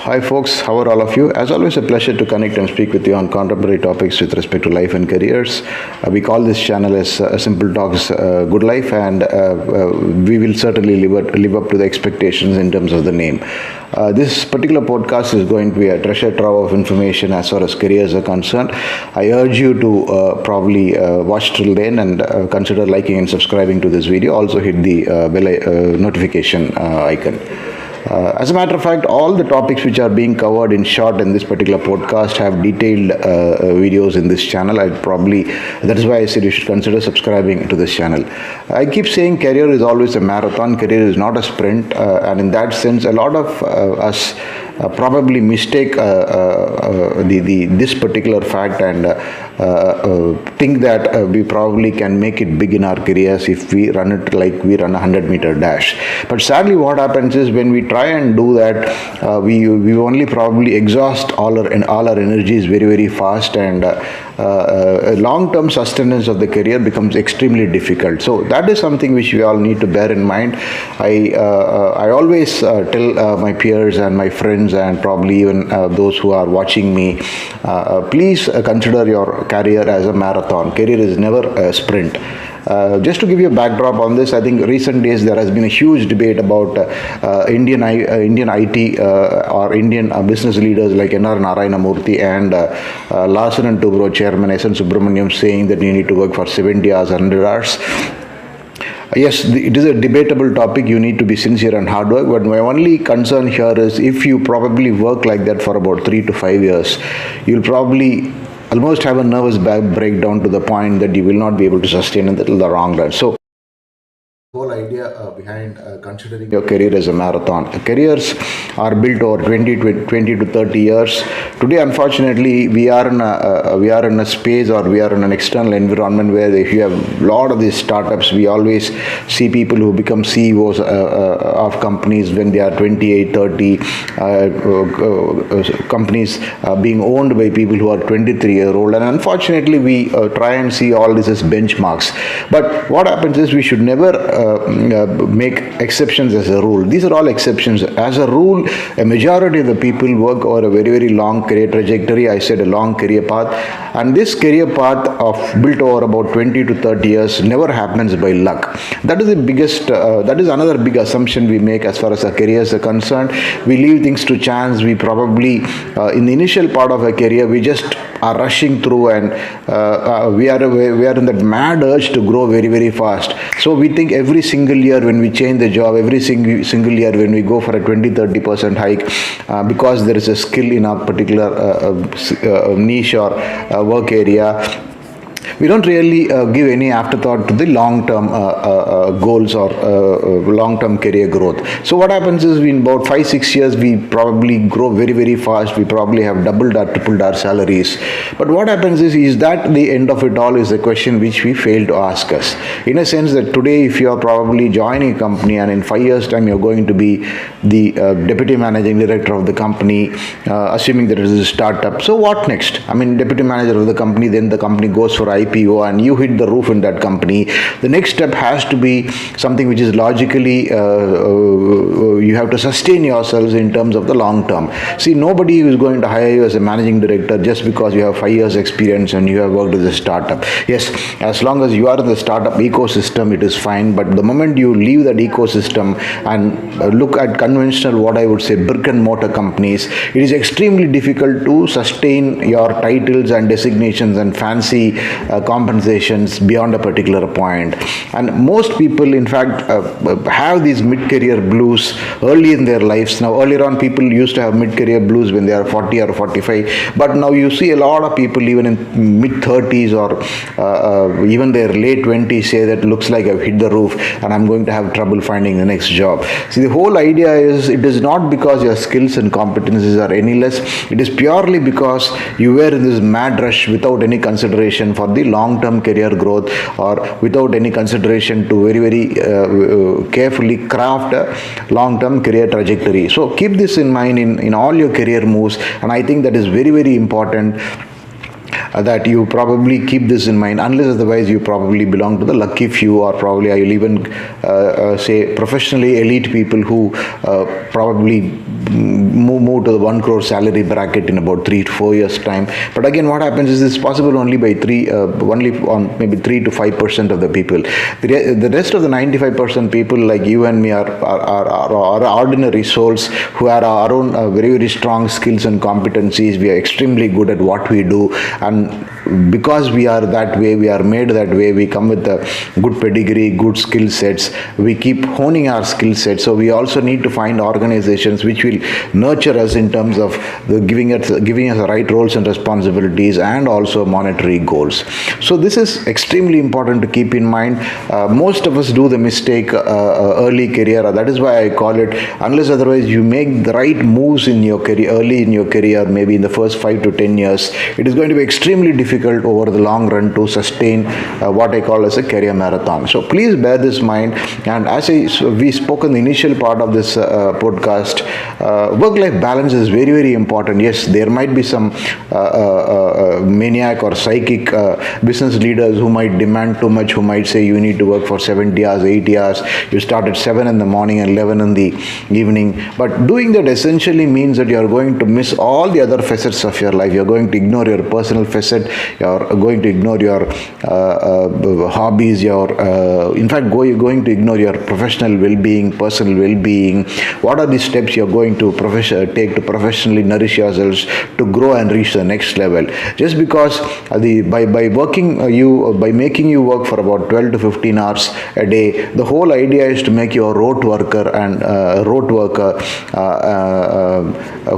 Hi folks, how are all of you? As always, a pleasure to connect and speak with you on contemporary topics with respect to life and careers. We call this channel as Simple Talks Good Life, and we will certainly live up to the expectations in terms of the name. This particular podcast is going to be a treasure trove of information as far as careers are concerned. I urge you to probably watch till then and consider liking and subscribing to this video. Also hit the bell notification icon. As a matter of fact, all the topics which are being covered in short in this particular podcast have detailed videos in this channel. That is why I said you should consider subscribing to this channel. I keep saying career is always a marathon, career is not a sprint, and in that sense, a lot of us probably mistake this particular fact and think that we probably can make it big in our careers if we run it like we run a 100-meter dash. But sadly, what happens is when we try and do that, we only probably exhaust all our energies very, very fast, and long-term sustenance of the career becomes extremely difficult. So that is something which we all need to bear in mind. I always tell my peers and my friends and probably even those who are watching me, please consider your career as a marathon. Career is never a sprint. Just to give you a backdrop on this, I think recent days there has been a huge debate about Indian IT or Indian business leaders like N.R. Narayana Murthy and Larsen and Toubro chairman S.N. Subramaniam saying that you need to work for 70 hours, 100 hours. Yes, it is a debatable topic. You need to be sincere and hard work. But my only concern here is if you probably work like that for about 3 to 5 years, you'll probably almost have a nervous breakdown to the point that you will not be able to sustain it in the long run. So whole idea behind considering your career as a marathon. Careers are built over 20 to 30 years. Today, unfortunately, we are in a space, or we are in an external environment where if you have a lot of these startups, we always see people who become CEOs of companies when they are 28, 30, companies being owned by people who are 23-year-old. And unfortunately, we try and see all this as benchmarks. But what happens is we should never make exceptions as a rule. These are all exceptions. As a rule, a majority of the people work over a very, very long career trajectory. I said a long career path. And this career path built over about 20 to 30 years never happens by luck. That is that is another big assumption we make as far as our careers are concerned. We leave things to chance. We probably, in the initial part of our career, we just are rushing through, and we are in that mad urge to grow very, very fast. So we think every single year when we change the job, every single year when we go for a 20-30% hike, because there is a skill in our particular niche or work area, we don't really give any afterthought to the long-term goals or long-term career growth. So what happens is in about 5-6 years, we probably grow very, very fast. We probably have doubled or tripled our salaries. But what happens is that the end of it all is a question which we fail to ask us. In a sense that today, if you are probably joining a company and in 5 years' time, you're going to be the deputy managing director of the company, assuming that it is a startup. So what next? I mean, deputy manager of the company, then the company goes for IPO and you hit the roof in that company. The next step has to be something which is logically, you have to sustain yourselves in terms of the long term. See, nobody is going to hire you as a managing director just because you have 5 years experience and you have worked with a startup. Yes, as long as you are in the startup ecosystem, it is fine. But the moment you leave that ecosystem and look at conventional, what I would say, brick and mortar companies, it is extremely difficult to sustain your titles and designations and fancy compensations beyond a particular point. And most people, in fact, have these mid-career blues early in their lives. Now, earlier on, people used to have mid-career blues when they are 40 or 45. But now you see a lot of people, even in mid-30s or even their late 20s, say that looks like I've hit the roof and I'm going to have trouble finding the next job. See, the whole idea is it is not because your skills and competencies are any less. It is purely because you were in this mad rush without any consideration for the long-term career growth, or without any consideration to very, very carefully craft a long-term career trajectory. So keep this in mind in all your career moves, and I think that is very, very important. that you probably keep this in mind. Unless otherwise, you probably belong to the lucky few, or probably I'll even say professionally elite people who probably move to the 1 crore salary bracket in about 3 to 4 years time. But again, what happens is it's possible only by only on maybe 3 to 5% of the people. The rest of the 95% people like you and me are ordinary souls who are our own very strong skills and competencies. We are extremely good at what we do, and because we are that way, we are made that way, we come with a good pedigree, good skill sets, we keep honing our skill sets. So we also need to find organizations which will nurture us in terms of giving us the right roles and responsibilities, and also monetary goals. So this is extremely important to keep in mind. Most of us do the mistake early career. That is why I call it, unless otherwise you make the right moves in your career early in your career, maybe in the first 5 to 10 years, it is going to be extremely difficult over the long run to sustain what I call as a career marathon. So please bear this in mind. And as we spoke in the initial part of this podcast, work-life balance is very important. Yes, there might be some maniac or psychic business leaders who might demand too much, who might say you need to work for 70 hours, 80 hours, you start at 7 in the morning and 11 in the evening. But doing that essentially means that you are going to miss all the other facets of your life. You are going to ignore your personal facet, you are going to ignore your hobbies, in fact going to ignore your professional well-being, personal well-being. What are the steps you are going to take to professionally nourish yourselves to grow and reach the next level? Just because by making you work for about 12 to 15 hours a day, the whole idea is to make you a rote worker, and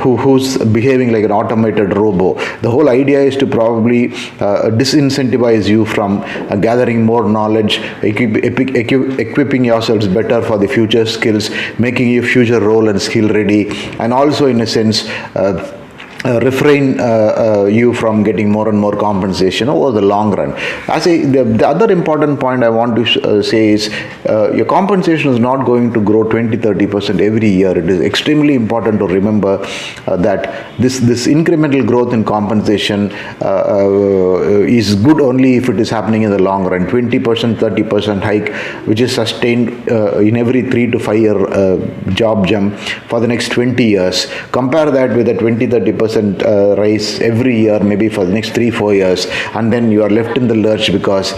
who's behaving like an automated robo. The whole idea is to probably disincentivize you from gathering more knowledge, equipping yourselves better for the future skills, making you future role and skill ready, and also in a sense refrain you from getting more and more compensation over the long run. The other important point I want to say is your compensation is not going to grow 20-30% every year. It is extremely important to remember that this incremental growth in compensation is good only if it is happening in the long run. 20%, 30% hike, which is sustained in every 3 to 5 year job jump for the next 20 years. Compare that with a 20-30% rise every year, maybe for the next 3-4 years, and then you are left in the lurch because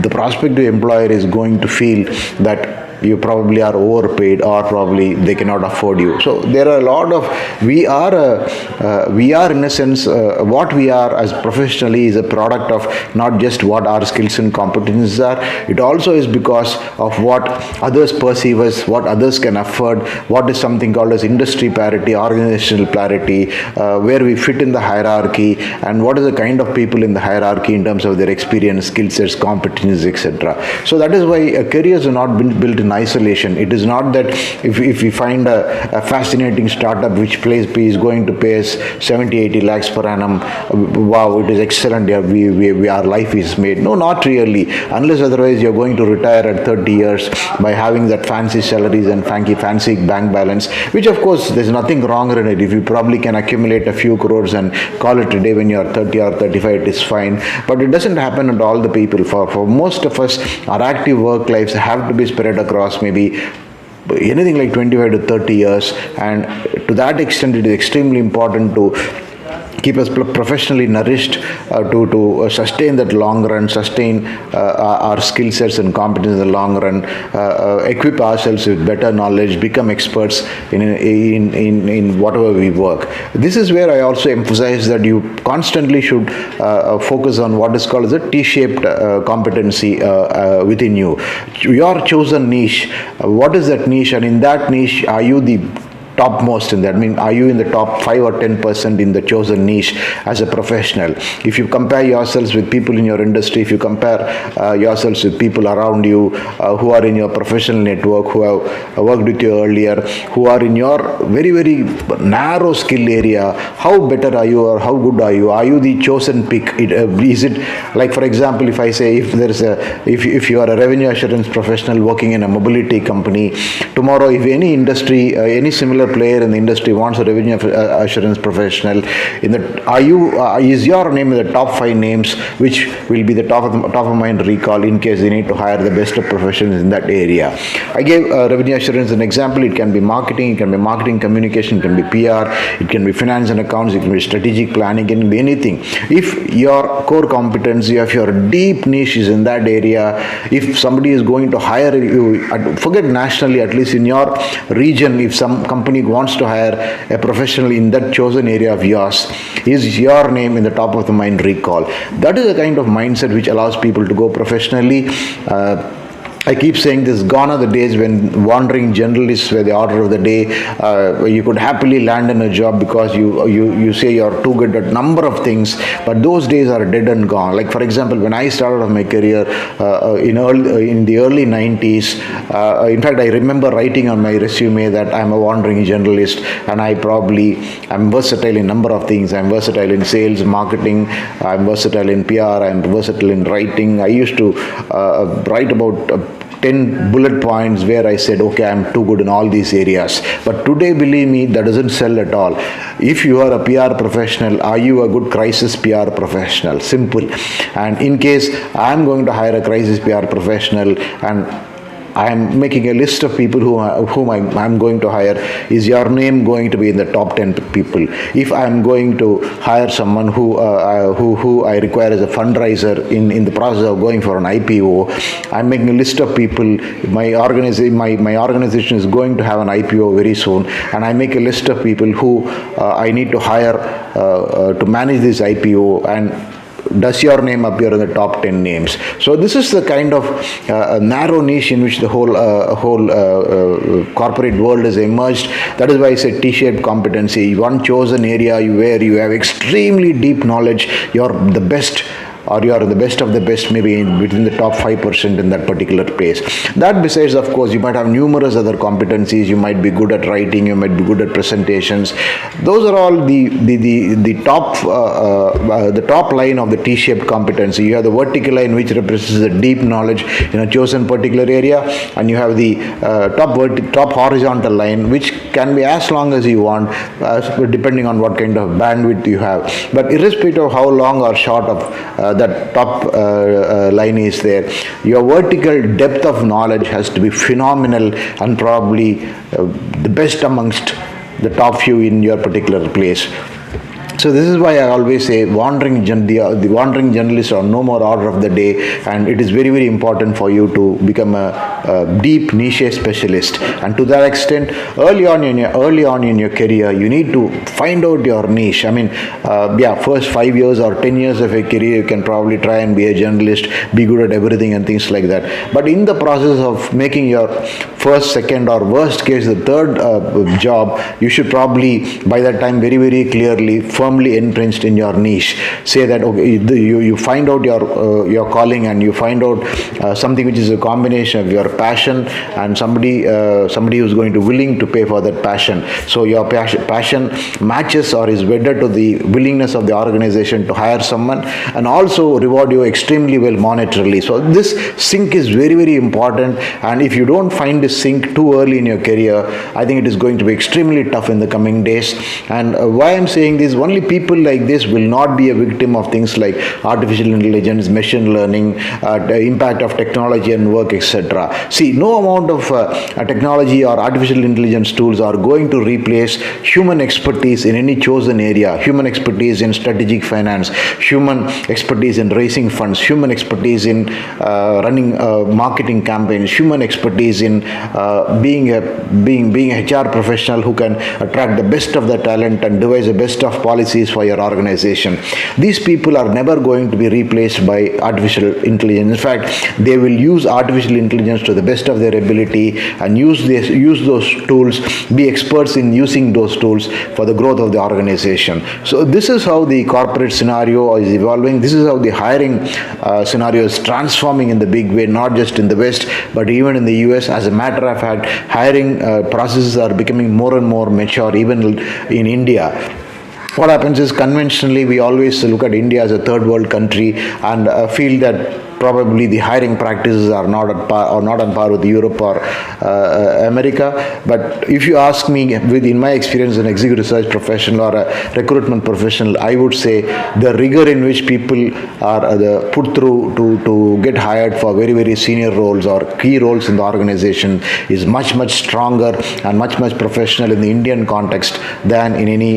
the prospective employer is going to feel that you probably are overpaid, or probably they cannot afford you. So there are a lot of, we are in a sense, what we are as professionally is a product of not just what our skills and competencies are. It also is because of what others perceive us, what others can afford, what is something called as industry parity, organizational parity, where we fit in the hierarchy, and what is the kind of people in the hierarchy in terms of their experience, skill sets, competencies, etc. So that is why careers are not been built in isolation. It is not that if we find a fascinating startup which is going to pay us 70-80 lakhs per annum, wow, it is excellent, our life is made. No, not really. Unless otherwise you're going to retire at 30 years by having that fancy salaries and fancy bank balance, which of course there's nothing wrong in it. If you probably can accumulate a few crores and call it a day when you're 30 or 35, it is fine. But it doesn't happen to all the people. For most of us, our active work lives have to be spread across maybe anything like 25 to 30 years, and to that extent it is extremely important to keep us professionally nourished, to sustain that long run, sustain our skill sets and competence in the long run, equip ourselves with better knowledge, become experts in whatever we work. This is where I also emphasize that you constantly should focus on what is called as a T-shaped competency within you. Your chosen niche, what is that niche, and in that niche, are you the topmost in that? I mean, are you in the top 5 or 10% in the chosen niche as a professional? If you compare yourselves with people in your industry, if you compare yourselves with people around you who are in your professional network, who have worked with you earlier, who are in your very narrow skill area, how better are you, or how good are you? Are you the chosen pick? Is it like, for example, if I say if you are a revenue assurance professional working in a mobility company, tomorrow if any industry, any similar particular player in the industry wants a revenue assurance professional, is your name in the top 5 names which will be the top of mind recall in case they need to hire the best of professionals in that area. I gave revenue assurance an example. It can be marketing, it can be marketing communication, it can be PR, it can be finance and accounts, it can be strategic planning, it can be anything. If your core competency, if your deep niche is in that area, if somebody is going to hire you, forget nationally, at least in your region, if some company wants to hire a professional in that chosen area of yours, is your name in the top of the mind recall. That is the kind of mindset which allows people to go professionally. I keep saying this, gone are the days when wandering generalists were the order of the day. You could happily land in a job because you say you're too good at number of things, but those days are dead and gone. Like for example, when I started off my career in the early 90s, in fact, I remember writing on my resume that I'm a wandering generalist, and I'm versatile in number of things. I'm versatile in sales, marketing, I'm versatile in PR, I'm versatile in writing. I used to write about 10 bullet points where I said, okay, I'm too good in all these areas. But today, believe me, that doesn't sell at all. If you are a PR professional, are you a good crisis PR professional? Simple. And in case I'm going to hire a crisis PR professional and I'm making a list of people whom I'm going to hire, is your name going to be in the top 10 people? If I'm going to hire someone who I require as a fundraiser in the process of going for an IPO, I'm making a list of people. My organization is going to have an IPO very soon, and I make a list of people who I need to hire to manage this IPO, and does your name appear in the top 10 names? So this is the kind of narrow niche in which the whole corporate world has emerged. That is why I said T-shaped competency. One chosen area where you have extremely deep knowledge, you're the best, or you are the best of the best, maybe within the top 5% in that particular place. That besides, of course, you might have numerous other competencies. You might be good at writing, you might be good at presentations. Those are all the top line of the T-shaped competency. You have the vertical line, which represents the deep knowledge in a chosen particular area, and you have the top horizontal line, which can be as long as you want, depending on what kind of bandwidth you have. But irrespective of how long or short of that top line is there, your vertical depth of knowledge has to be phenomenal and probably the best amongst the top few in your particular place. So this is why I always say the wandering journalists are no more order of the day, and it is very, very important for you to become a deep niche specialist. And to that extent, early on in your career, you need to find out your niche. I mean, first 5 years or 10 years of a career, you can probably try and be a journalist, be good at everything and things like that. But in the process of making your first, second, or worst case, the third job, you should probably, by that time, very, very clearly, firmly entrenched in your niche. Say that, okay, you find out your calling, and you find out something which is a combination of your passion and somebody who's going to willing to pay for that passion. So your passion matches or is wedded to the willingness of the organization to hire someone and also reward you extremely well monetarily. So this sync is very, very important, and if you don't find this sync too early in your career, I think it is going to be extremely tough in the coming days. And why I'm saying this, only people like this will not be a victim of things like artificial intelligence, machine learning, impact of technology and work, etc. See, no amount of technology or artificial intelligence tools are going to replace human expertise in any chosen area. Human expertise in strategic finance, human expertise in raising funds, human expertise in running marketing campaigns, human expertise in being a HR professional who can attract the best of the talent and devise the best of policies for your organization. These people are never going to be replaced by artificial intelligence. In fact, they will use artificial intelligence to the best of their ability and use those tools, be experts in using those tools for the growth of the organization. So this is how the corporate scenario is evolving. This is how the hiring scenario is transforming in the big way, not just in the West, but even in the US. As a matter of fact, hiring processes are becoming more and more mature, even in India. What happens is, conventionally, we always look at India as a third world country and feel that probably the hiring practices are not at par or not on par with Europe or America. But if you ask me, in my experience as an executive search professional or a recruitment professional, I would say the rigor in which people are put through to get hired for very, very senior roles or key roles in the organization is much, much stronger and much, much professional in the Indian context than in any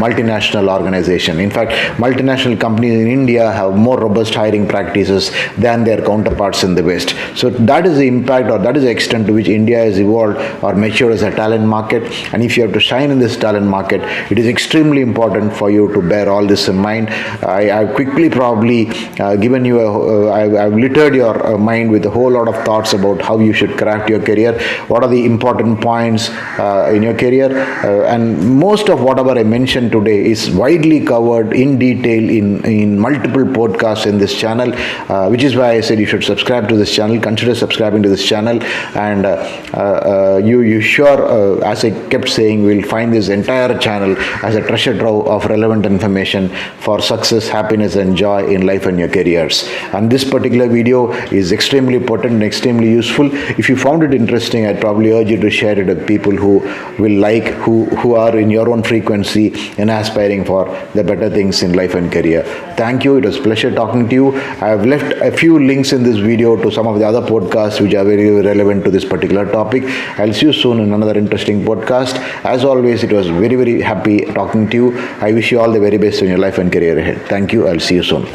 multinational organization. In fact, multinational companies in India have more robust hiring practices than their counterparts in the West. So that is the impact, or that is the extent to which India has evolved or matured as a talent market. And if you have to shine in this talent market, it is extremely important for you to bear all this in mind. I've quickly probably given you I've littered your mind with a whole lot of thoughts about how you should craft your career, what are the important points in your career, and most of whatever I mentioned today is widely covered in detail in multiple podcasts in this channel, which is why I said you should subscribe to this channel. Consider subscribing to this channel, and you sure, as I kept saying, will find this entire channel as a treasure trove of relevant information for success, happiness, and joy in life and your careers. And this particular video is extremely important and extremely useful. If you found it interesting, I'd probably urge you to share it with people who will who are in your own frequency and aspiring for the better things in life and career. Thank you. It was a pleasure talking to you. I have left a few links in this video to some of the other podcasts which are very relevant to this particular topic. I'll see you soon in another interesting podcast. As always, it was very, very happy talking to you. I wish you all the very best in your life and career ahead. Thank you. I'll see you soon.